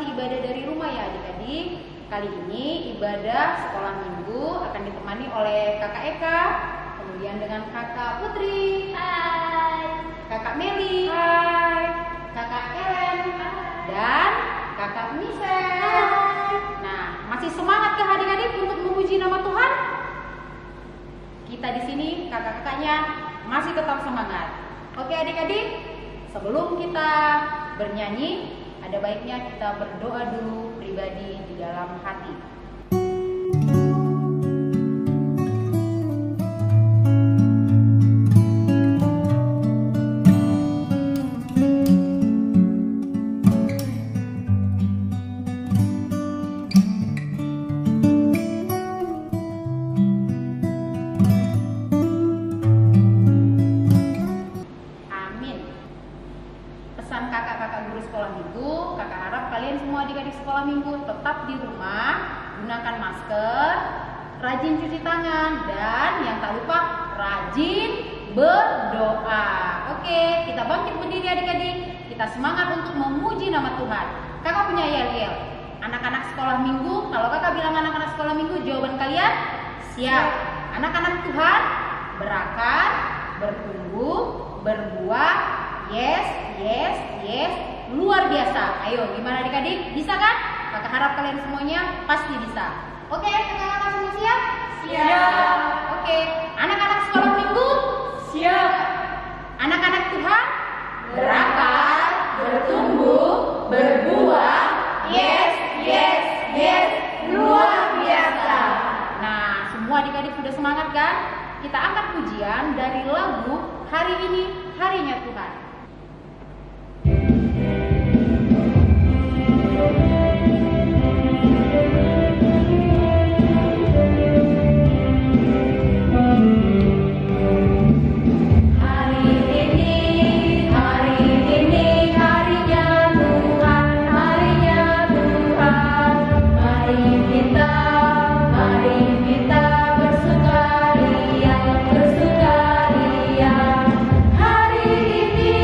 masih ibadah dari rumah ya adik-adik. Kali ini ibadah sekolah minggu akan ditemani oleh Kakak Eka, kemudian dengan Kakak Putri, Hai. Kakak Meli, Hai. Kakak Ellen, dan Kakak Michelle. Hai. Nah, masih semangat kah adik-adik untuk memuji nama Tuhan? Kita di sini kakak-kakaknya masih tetap semangat. Oke adik-adik, sebelum kita bernyanyi, ada baiknya kita berdoa dulu pribadi di dalam hati. Pesan kakak-kakak guru sekolah minggu, kakak harap kalian semua adik-adik sekolah minggu tetap di rumah, gunakan masker, rajin cuci tangan, dan yang tak lupa rajin berdoa. Oke, kita bangkit berdiri adik-adik, kita semangat untuk memuji nama Tuhan. Kakak punya yel-yel, anak-anak sekolah minggu. Kalau kakak bilang anak-anak sekolah minggu, jawaban kalian siap. Anak-anak Tuhan berakar, bertumbuh, berbuah. Yes, yes, yes, luar biasa. Ayo, gimana adik-adik? Bisa kan? Kakak harap kalian semuanya pasti bisa. Oke, kakak-kakak semua siap? Siap. Oke, anak-anak sekolah minggu? Siap. Anak-anak Tuhan? Berakar, bertumbuh, berbuah. Yes, yes, yes, luar biasa. Nah, semua adik-adik sudah semangat kan? Kita angkat pujian dari lagu Hari Ini Harinya Tuhan. Bersukaria, hari ini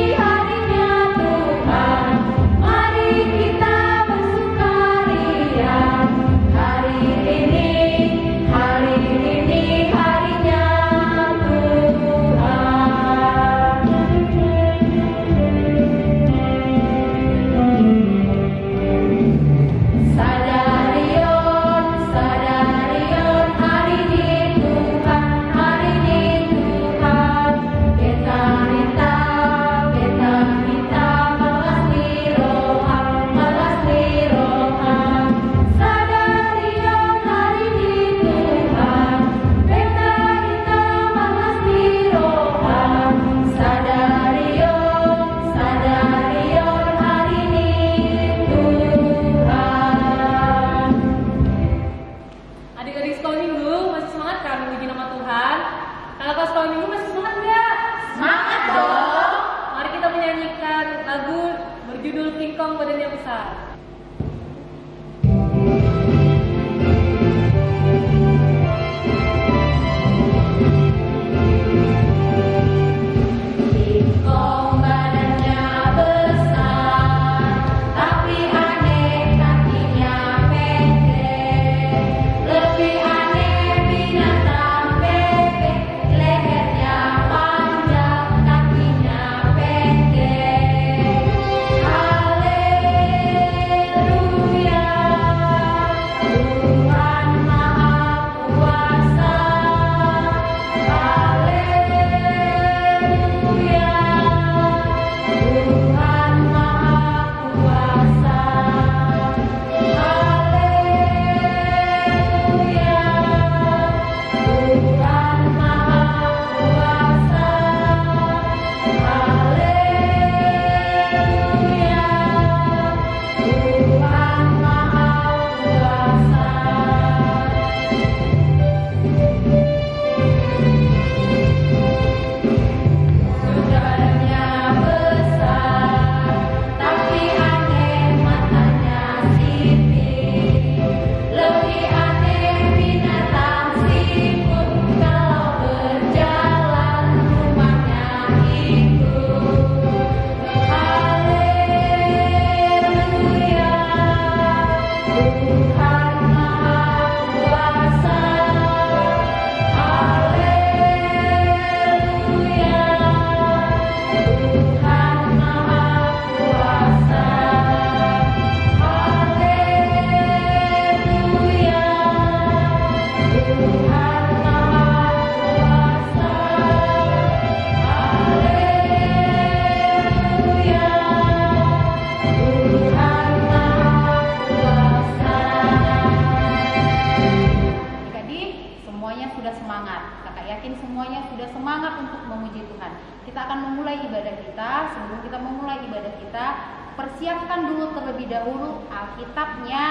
semuanya sudah semangat untuk memuji Tuhan. Kita akan memulai ibadah kita. Sebelum kita memulai ibadah kita, persiapkan dulu terlebih dahulu Alkitabnya,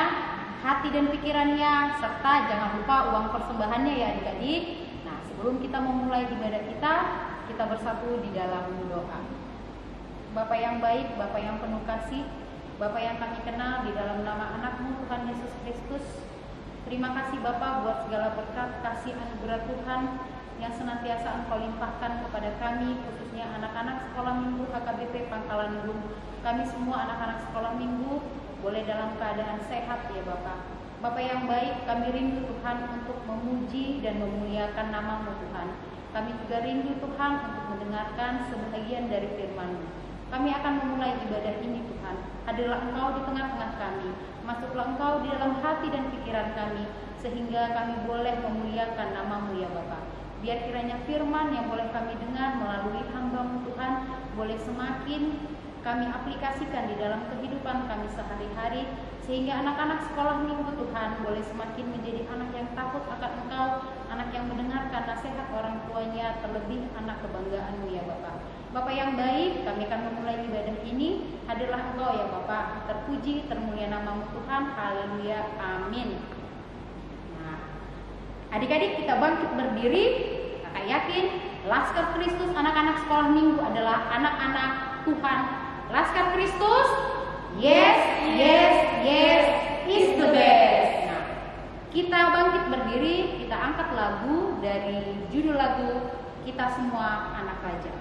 hati dan pikirannya, serta jangan lupa uang persembahannya ya adik-adik. Nah, sebelum kita memulai ibadah kita bersatu di dalam doa. Bapak yang baik, Bapak yang penuh kasih, Bapak yang kami kenal di dalam nama anak-Mu Tuhan Yesus Kristus, terima kasih Bapak buat segala berkat, kasih anugerah Tuhan yang senantiasa Engkau limpahkan kepada kami, khususnya anak-anak sekolah minggu HKBP Pangkalan Bun. Kami semua anak-anak sekolah minggu boleh dalam keadaan sehat ya Bapak. Bapak yang baik, kami rindu Tuhan untuk memuji dan memuliakan nama-Mu Tuhan. Kami juga rindu Tuhan untuk mendengarkan sebahagian dari firman-Mu. Kami akan memulai ibadah ini Tuhan. Hadirlah Engkau di tengah-tengah kami. Masuklah Engkau di dalam hati dan pikiran kami, sehingga kami boleh memuliakan nama-Mu ya Bapa. Biar kiranya firman yang boleh kami dengar melalui hamba-Mu Tuhan, boleh semakin kami aplikasikan di dalam kehidupan kami sehari-hari, sehingga anak-anak sekolah minggu Tuhan boleh semakin menjadi anak yang takut akan Engkau, anak yang mendengarkan nasihat orang tuanya, terlebih anak kebanggaan-Mu ya Bapa. Bapak yang baik, kami akan memulai ibadah ini. Hadirlah Engkau ya Bapak, terpuji, termulia nama-Mu Tuhan. Haleluya, amin. Nah, adik-adik kita bangkit berdiri. Kakak yakin Laskar Kristus anak-anak sekolah minggu adalah anak-anak Tuhan. Laskar Kristus, yes, yes, yes is the best. Nah, kita bangkit berdiri, kita angkat lagu dari judul lagu Kita Semua Anak Raja.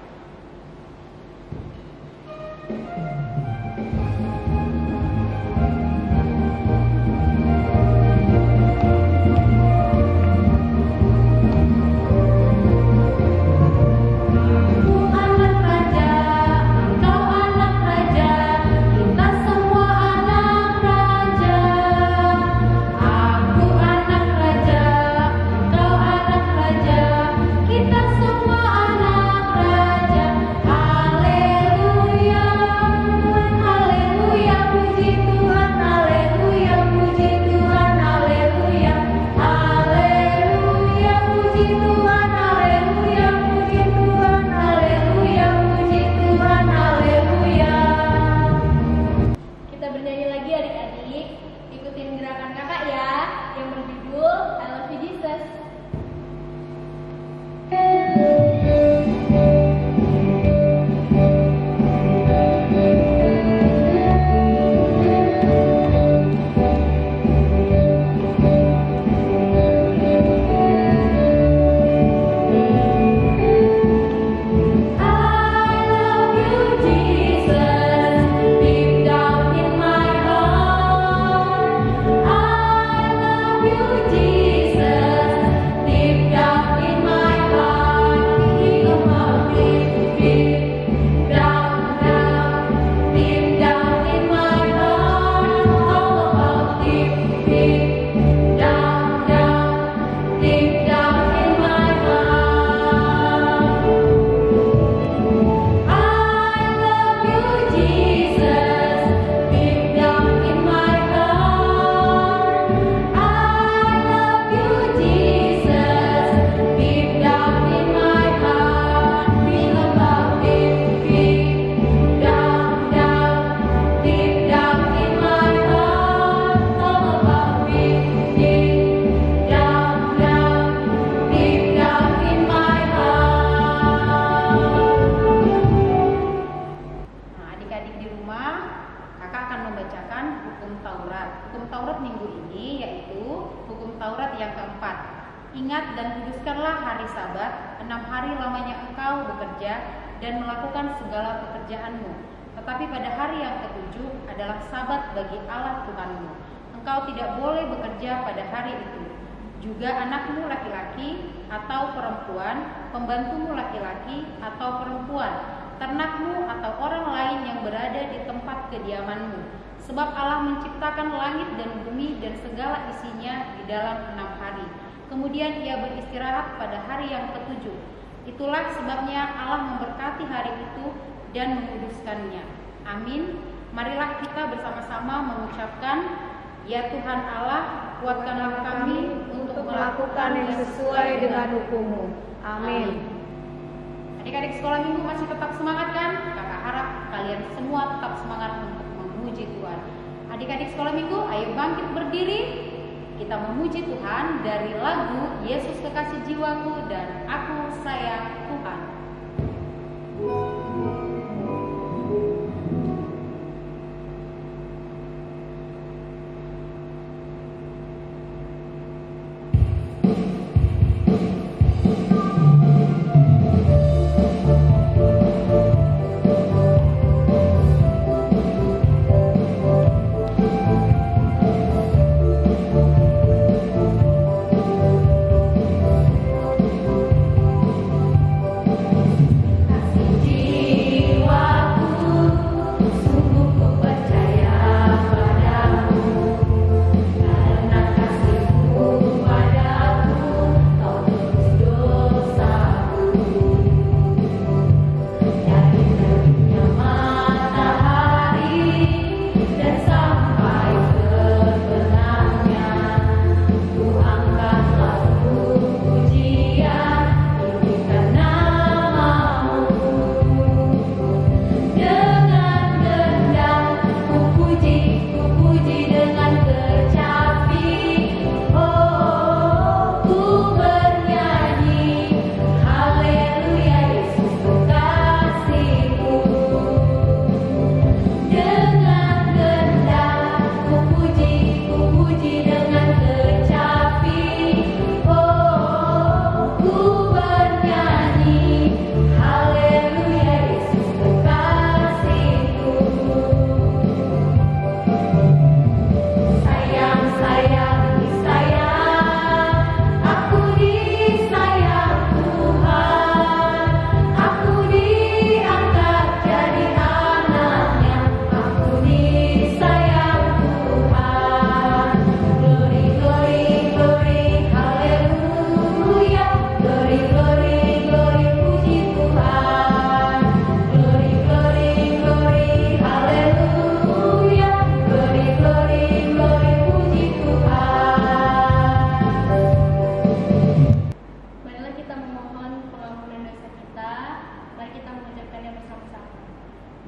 Ingat dan kuduskanlah hari Sabat, 6 hari lamanya engkau bekerja dan melakukan segala pekerjaanmu. Tetapi pada hari yang ketujuh adalah Sabat bagi Allah Tuhanmu. Engkau tidak boleh bekerja pada hari itu. Juga anakmu laki-laki atau perempuan, pembantumu laki-laki atau perempuan, ternakmu atau orang lain yang berada di tempat kediamanmu. Sebab Allah menciptakan langit dan bumi dan segala isinya di dalam 6 hari. Kemudian ia beristirahat pada hari yang ketujuh. Itulah sebabnya Allah memberkati hari itu dan menguduskannya. Amin. Marilah kita bersama-sama mengucapkan, Ya Tuhan Allah, kuatkanlah kami untuk melakukan yang sesuai dengan hukum-Mu. Amin. Adik-adik sekolah minggu masih tetap semangat kan? Kakak harap kalian semua tetap semangat untuk memuji Tuhan. Adik-adik sekolah minggu, ayo bangkit berdiri. Kita memuji Tuhan dari lagu Yesus Kekasih Jiwaku dan Aku Sayang Tuhan.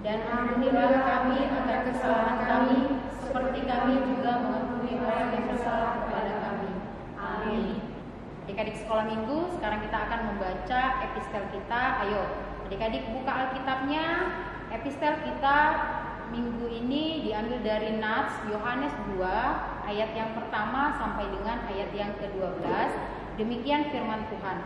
Dan ampunilah kami akan kesalahan kami, seperti kami juga mengampuni orang yang bersalah kepada kami. Amin. Adik-adik sekolah minggu, sekarang kita akan membaca epistel kita. Ayo, adik-adik buka Alkitabnya. Epistel kita minggu ini diambil dari Nats, Yohanes 2, ayat yang pertama sampai dengan ayat yang ke-12. Demikian firman Tuhan.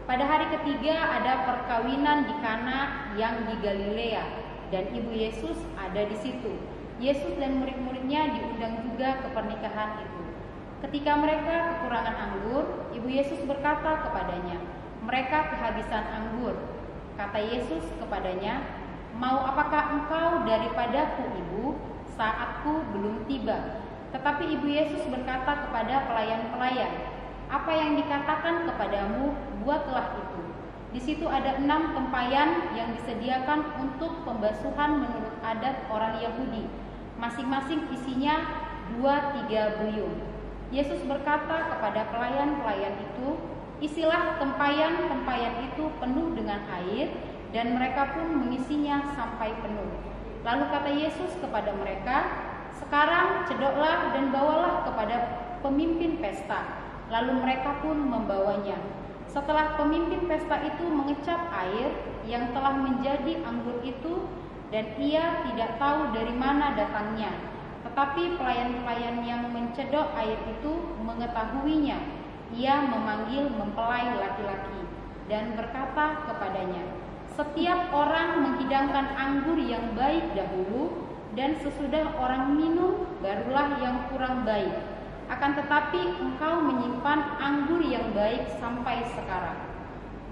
Pada hari ketiga ada perkawinan di Kana yang di Galilea, dan ibu Yesus ada di situ. Yesus dan murid-muridnya diundang juga ke pernikahan itu. Ketika mereka kekurangan anggur, ibu Yesus berkata kepadanya, "Mereka kehabisan anggur." Kata Yesus kepadanya, "Mau apakah engkau daripadaku, Ibu? Saatku belum tiba." Tetapi ibu Yesus berkata kepada pelayan-pelayan, "Apa yang dikatakan kepadamu, buatlah itu." Di situ ada 6 tempayan yang disediakan untuk pembasuhan menurut adat orang Yahudi. Masing-masing isinya 2-3 buyung. Yesus berkata kepada pelayan-pelayan itu, "Isilah tempayan-tempayan itu penuh dengan air," dan mereka pun mengisinya sampai penuh. Lalu kata Yesus kepada mereka, "Sekarang cedoklah dan bawalah kepada pemimpin pesta." Lalu mereka pun membawanya. Setelah pemimpin pesta itu mengecap air yang telah menjadi anggur itu, dan ia tidak tahu dari mana datangnya. Tetapi pelayan-pelayan yang mencedok air itu mengetahuinya. Ia memanggil mempelai laki-laki dan berkata kepadanya, "Setiap orang menghidangkan anggur yang baik dahulu, dan sesudah orang minum barulah yang kurang baik. Akan tetapi engkau menyimpan anggur yang baik sampai sekarang."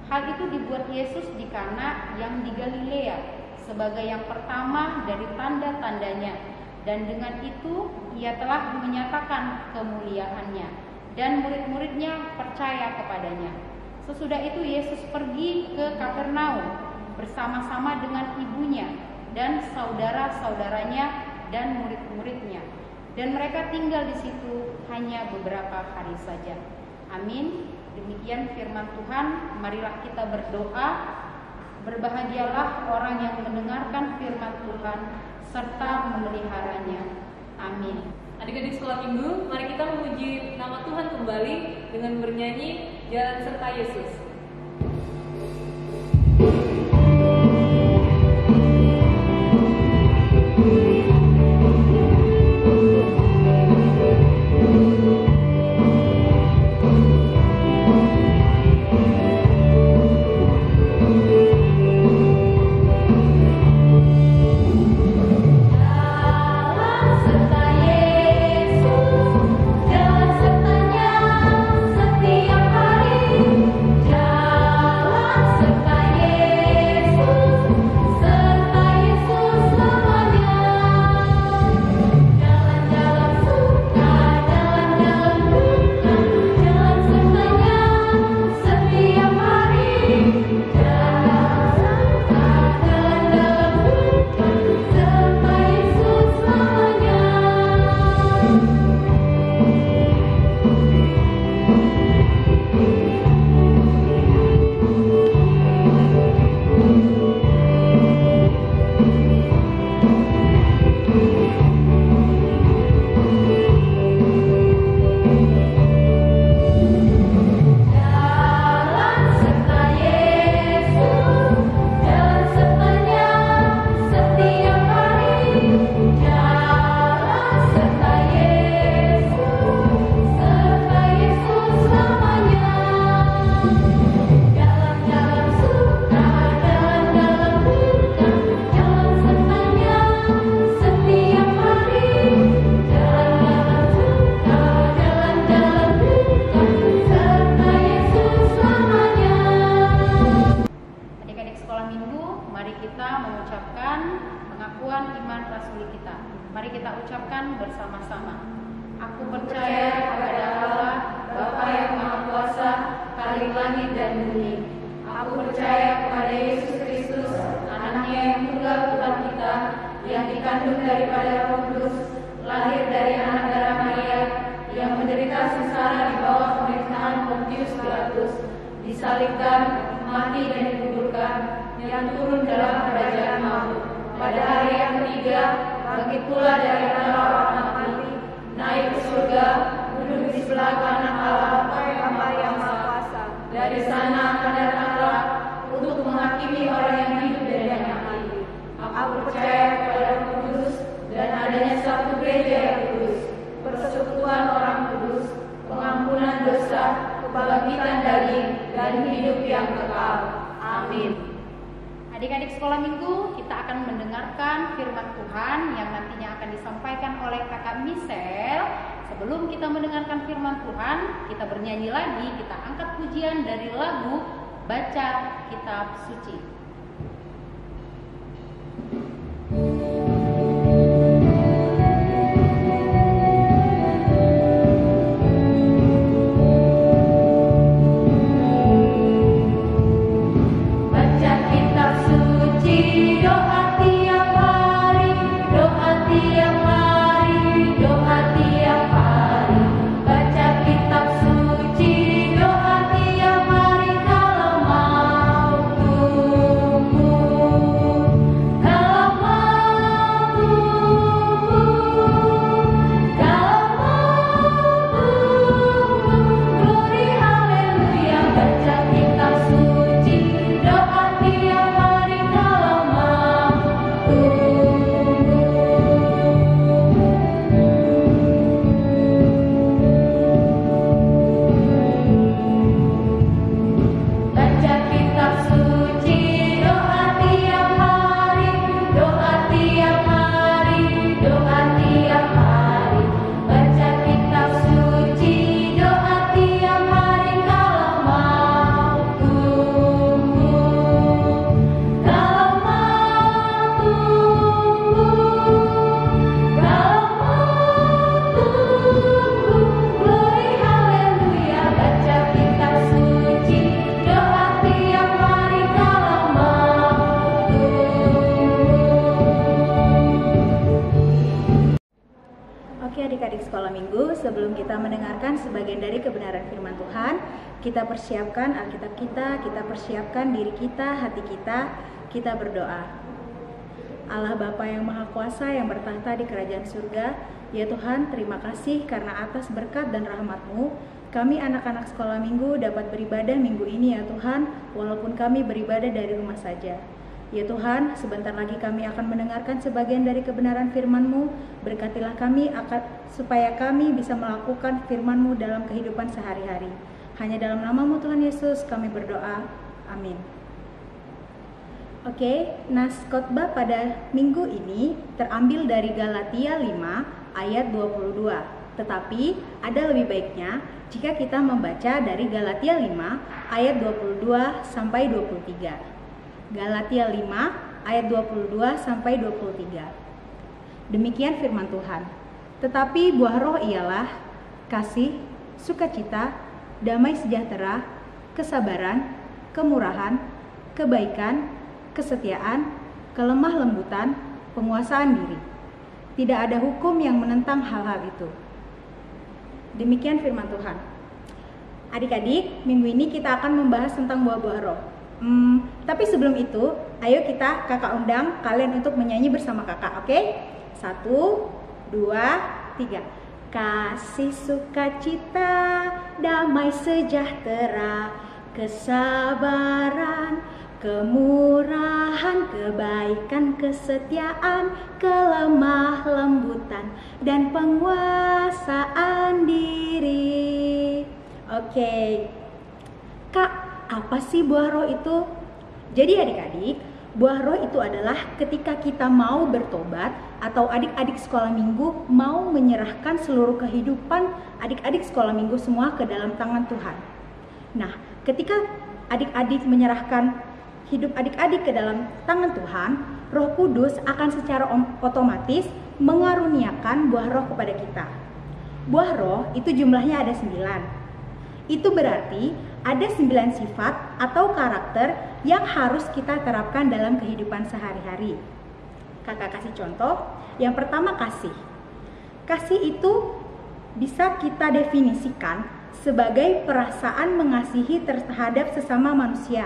Hal itu dibuat Yesus di Kana yang di Galilea sebagai yang pertama dari tanda-tandanya, dan dengan itu ia telah menyatakan kemuliaannya, dan murid-muridnya percaya kepadanya. Sesudah itu Yesus pergi ke Kapernaum bersama-sama dengan ibunya dan saudara-saudaranya dan murid-muridnya. Dan mereka tinggal di situ hanya beberapa hari saja. Amin. Demikian firman Tuhan. Marilah kita berdoa. Berbahagialah orang yang mendengarkan firman Tuhan serta memeliharanya. Amin. Adik-adik sekolah minggu, mari kita memuji nama Tuhan kembali dengan bernyanyi Jalan Serta Yesus. Mari kita ucapkan bersama-sama. Aku percaya kepada Allah, Bapa yang Maha Kuasa, Khalik langit dan bumi. Aku percaya kepada Yesus Kristus, Anaknya yang tunggal Tuhan kita, yang dikandung daripada Roh Kudus, lahir dari anak darah Maria, yang menderita sengsara di bawah pemerintahan Pontius Pilatus, disalibkan, mati dan dikuburkan, yang turun dalam kerajaan maut. Pada hari yang ketiga, bangkit pula dari antara orang mati, naik ke surga, duduk di sebelah kanan Allah, Bapa yang Maha Kuasa. Dari sana akan datanglah untuk menghakimi orang yang hidup dan yang mati. Aku percaya kepada Roh Kudus dan adanya satu gereja yang kudus, persekutuan orang kudus, pengampunan dosa, kebangkitan daging, dan hidup yang kekal. Amin. Adik-adik sekolah minggu, kita akan mendengarkan firman Tuhan yang nantinya akan disampaikan oleh kakak Michelle. Sebelum kita mendengarkan firman Tuhan, kita bernyanyi lagi, kita angkat pujian dari lagu Baca Kitab Suci. Doa tiap hari kalau mau sebelum kita mendengarkan sebagian dari kebenaran firman Tuhan, kita persiapkan Alkitab kita persiapkan diri kita, hati kita berdoa. Allah Bapa yang Maha Kuasa yang bertahta di kerajaan surga, ya Tuhan, terima kasih karena atas berkat dan rahmat-Mu, kami anak-anak sekolah minggu dapat beribadah minggu ini ya Tuhan, walaupun kami beribadah dari rumah saja. Ya Tuhan, sebentar lagi kami akan mendengarkan sebagian dari kebenaran firman-Mu. Berkatilah kami supaya kami bisa melakukan firman-Mu dalam kehidupan sehari-hari. Hanya dalam nama-Mu Tuhan Yesus kami berdoa. Amin. Oke, nas khotbah pada minggu ini terambil dari Galatia 5 ayat 22. Tetapi ada lebih baiknya jika kita membaca dari Galatia 5 ayat 22 sampai 23. Galatia 5 ayat 22 sampai 23. Demikian firman Tuhan. Tetapi buah roh ialah kasih, sukacita, damai sejahtera, kesabaran, kemurahan, kebaikan, kesetiaan, kelemah lembutan, penguasaan diri. Tidak ada hukum yang menentang hal-hal itu. Demikian firman Tuhan. Adik-adik, minggu ini kita akan membahas tentang buah-buah roh. Tapi sebelum itu, ayo kakak undang kalian untuk menyanyi bersama kakak, oke? 1, 2, 3. Kasih, sukacita, damai sejahtera, kesabaran, kemurahan, kebaikan, kesetiaan, kelemah lembutan, dan penguasaan diri. Oke. Kak, apa sih buah roh itu? Jadi adik-adik, buah roh itu adalah ketika kita mau bertobat atau adik-adik sekolah minggu mau menyerahkan seluruh kehidupan adik-adik sekolah minggu semua ke dalam tangan Tuhan. Nah, ketika adik-adik menyerahkan hidup adik-adik ke dalam tangan Tuhan, Roh Kudus akan secara otomatis mengaruniakan buah roh kepada kita. Buah roh itu jumlahnya ada 9. Itu berarti ada 9 sifat atau karakter yang harus kita terapkan dalam kehidupan sehari-hari. Kakak kasih contoh. Yang pertama, kasih. Kasih itu bisa kita definisikan sebagai perasaan mengasihi terhadap sesama manusia.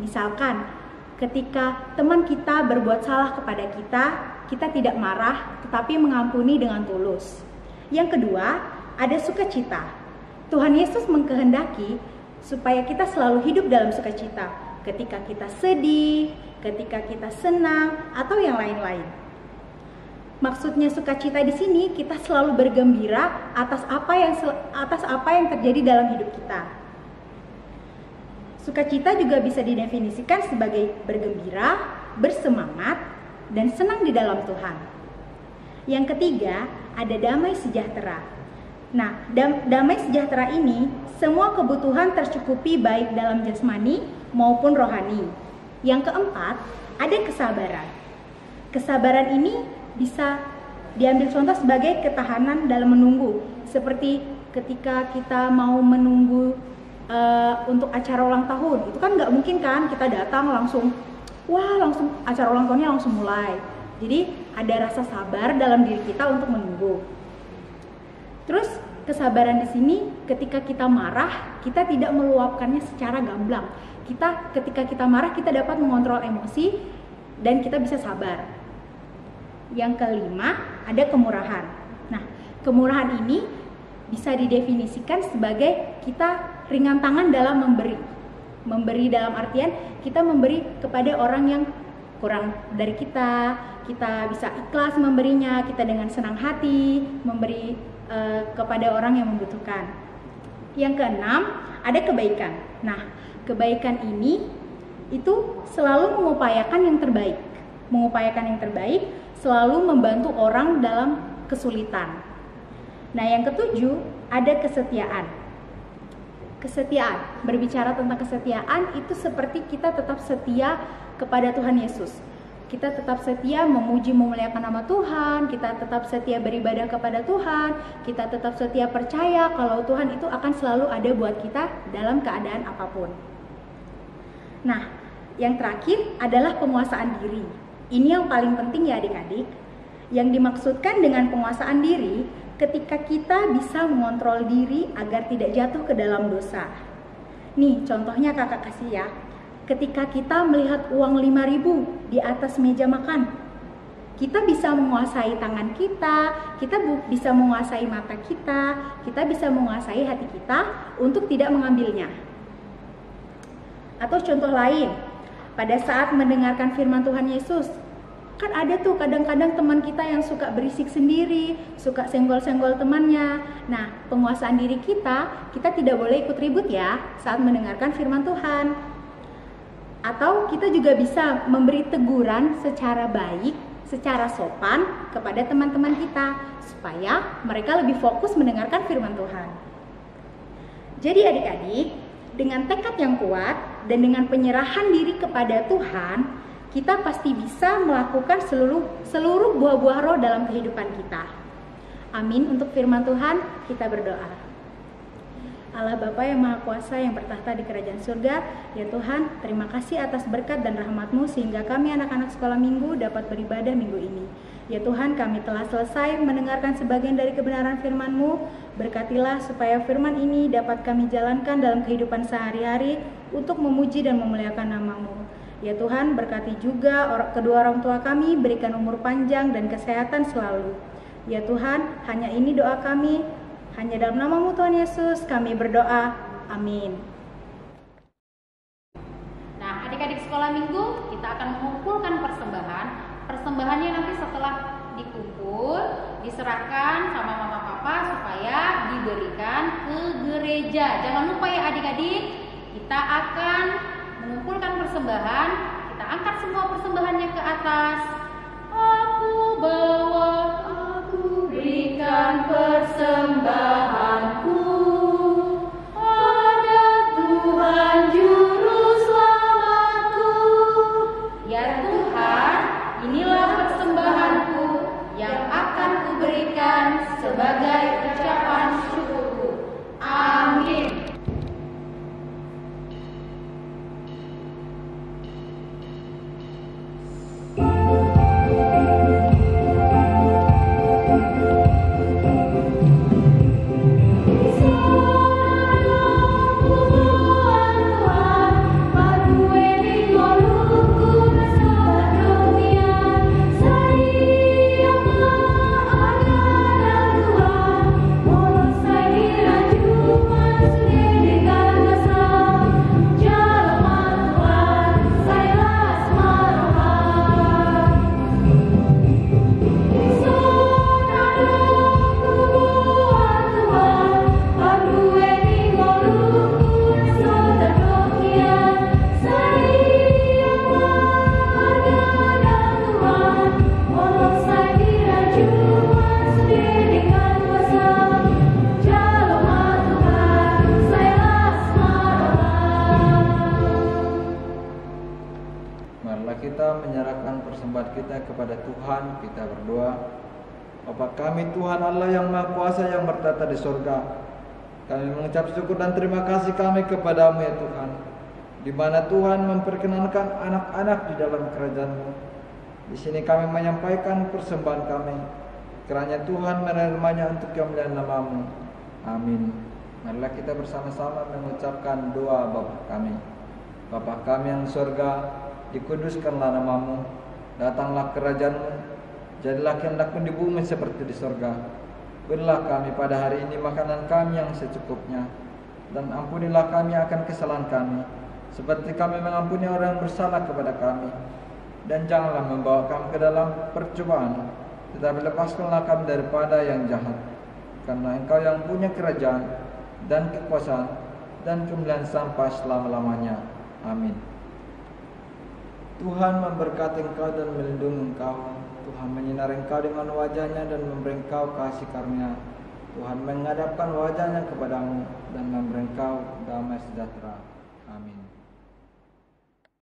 Misalkan, ketika teman kita berbuat salah kepada kita, kita tidak marah tetapi mengampuni dengan tulus. Yang kedua, ada sukacita. Tuhan Yesus mengkehendaki supaya kita selalu hidup dalam sukacita ketika kita sedih, ketika kita senang, atau yang lain-lain. Maksudnya sukacita di sini kita selalu bergembira atas apa yang terjadi dalam hidup kita. Sukacita juga bisa didefinisikan sebagai bergembira, bersemangat, dan senang di dalam Tuhan. Yang ketiga, ada damai sejahtera. Nah, damai sejahtera ini semua kebutuhan tercukupi baik dalam jasmani maupun rohani. Yang keempat, ada kesabaran. Kesabaran ini bisa diambil contoh sebagai ketahanan dalam menunggu. Seperti ketika kita mau menunggu untuk acara ulang tahun, itu kan nggak mungkin kan kita datang langsung acara ulang tahunnya langsung mulai. Jadi ada rasa sabar dalam diri kita untuk menunggu. Terus kesabaran di sini ketika kita marah, kita tidak meluapkannya secara gamblang. Ketika kita marah, kita dapat mengontrol emosi dan kita bisa sabar. Yang kelima, ada kemurahan. Nah, kemurahan ini bisa didefinisikan sebagai kita ringan tangan dalam memberi. Memberi dalam artian kita memberi kepada orang yang kurang dari kita bisa ikhlas memberinya, kita dengan senang hati memberi kepada orang yang membutuhkan. Yang keenam, ada kebaikan. Nah, kebaikan ini itu selalu mengupayakan yang terbaik. Mengupayakan yang terbaik, selalu membantu orang dalam kesulitan. Nah, yang ketujuh, ada kesetiaan. Kesetiaan, berbicara tentang kesetiaan itu seperti kita tetap setia kepada Tuhan Yesus. Kita tetap setia memuji memuliakan nama Tuhan, kita tetap setia beribadah kepada Tuhan, kita tetap setia percaya kalau Tuhan itu akan selalu ada buat kita dalam keadaan apapun. Nah, yang terakhir adalah penguasaan diri. Ini yang paling penting ya adik-adik. Yang dimaksudkan dengan penguasaan diri, ketika kita bisa mengontrol diri agar tidak jatuh ke dalam dosa. Nih, contohnya kakak kasih ya. Ketika kita melihat uang 5.000 di atas meja makan, kita bisa menguasai tangan kita bisa menguasai mata kita bisa menguasai hati kita untuk tidak mengambilnya. Atau contoh lain, pada saat mendengarkan firman Tuhan Yesus, kan ada tuh kadang-kadang teman kita yang suka berisik sendiri, suka senggol-senggol temannya. Nah, penguasaan diri kita tidak boleh ikut ribut ya saat mendengarkan firman Tuhan. Atau kita juga bisa memberi teguran secara baik, secara sopan kepada teman-teman kita, supaya mereka lebih fokus mendengarkan firman Tuhan. Jadi adik-adik, dengan tekad yang kuat dan dengan penyerahan diri kepada Tuhan, kita pasti bisa melakukan seluruh buah-buah roh dalam kehidupan kita. Amin. Untuk firman Tuhan, kita berdoa. Allah Bapa yang Maha Kuasa yang bertahta di kerajaan surga, ya Tuhan, terima kasih atas berkat dan rahmat-Mu sehingga kami anak-anak sekolah minggu dapat beribadah minggu ini. Ya Tuhan, kami telah selesai mendengarkan sebagian dari kebenaran firman-Mu. Berkatilah supaya firman ini dapat kami jalankan dalam kehidupan sehari-hari untuk memuji dan memuliakan nama-Mu. Ya Tuhan, berkati juga kedua orang tua kami, berikan umur panjang dan kesehatan selalu. Ya Tuhan, hanya ini doa kami, hanya dalam nama-Mu Tuhan Yesus kami berdoa. Amin. Nah, adik-adik sekolah minggu, kita akan mengumpulkan persembahan. Persembahannya nanti setelah dikumpul, diserahkan sama mama papa supaya diberikan ke gereja. Jangan lupa ya adik-adik, kita akan mengumpulkan persembahan, kita angkat semua persembahannya ke atas. Aku bawa, aku berikan persembahanku pada Tuhan Juru Selamatku. Ya Tuhan, inilah persembahanku yang akan kuberikan sebagai ucapan syukurku. Amin. Kita menyerahkan persembahan kita kepada Tuhan. Kita berdoa. Bapa kami Tuhan Allah yang Maha Kuasa yang bertata di surga, kami mengucap syukur dan terima kasih kami kepadamu ya Tuhan, di mana Tuhan memperkenankan anak-anak di dalam kerajaan-Mu. Di sini kami menyampaikan persembahan kami, kiranya Tuhan menerimanya untuk kemuliaan nama-Mu. Amin. Marilah kita bersama-sama mengucapkan doa Bapa kami. Bapa kami yang di surga, dikuduskanlah nama-Mu, datanglah kerajaan-Mu, jadilah kehendak-Mu di bumi seperti di surga. Berilah kami pada hari ini makanan kami yang secukupnya, dan ampunilah kami akan kesalahan kami, seperti kami mengampuni orang yang bersalah kepada kami. Dan janganlah membawa kami ke dalam percobaan, tetapi lepaskanlah kami daripada yang jahat. Karena Engkau yang punya kerajaan dan kekuasaan dan kemuliaan sampai selama-lamanya. Amin. Tuhan memberkati engkau dan melindungi engkau. Tuhan menyinari engkau dengan wajah-Nya dan memberi engkau kasih karunia. Tuhan menghadapkan wajah-Nya kepadamu dan memberi engkau damai sejahtera.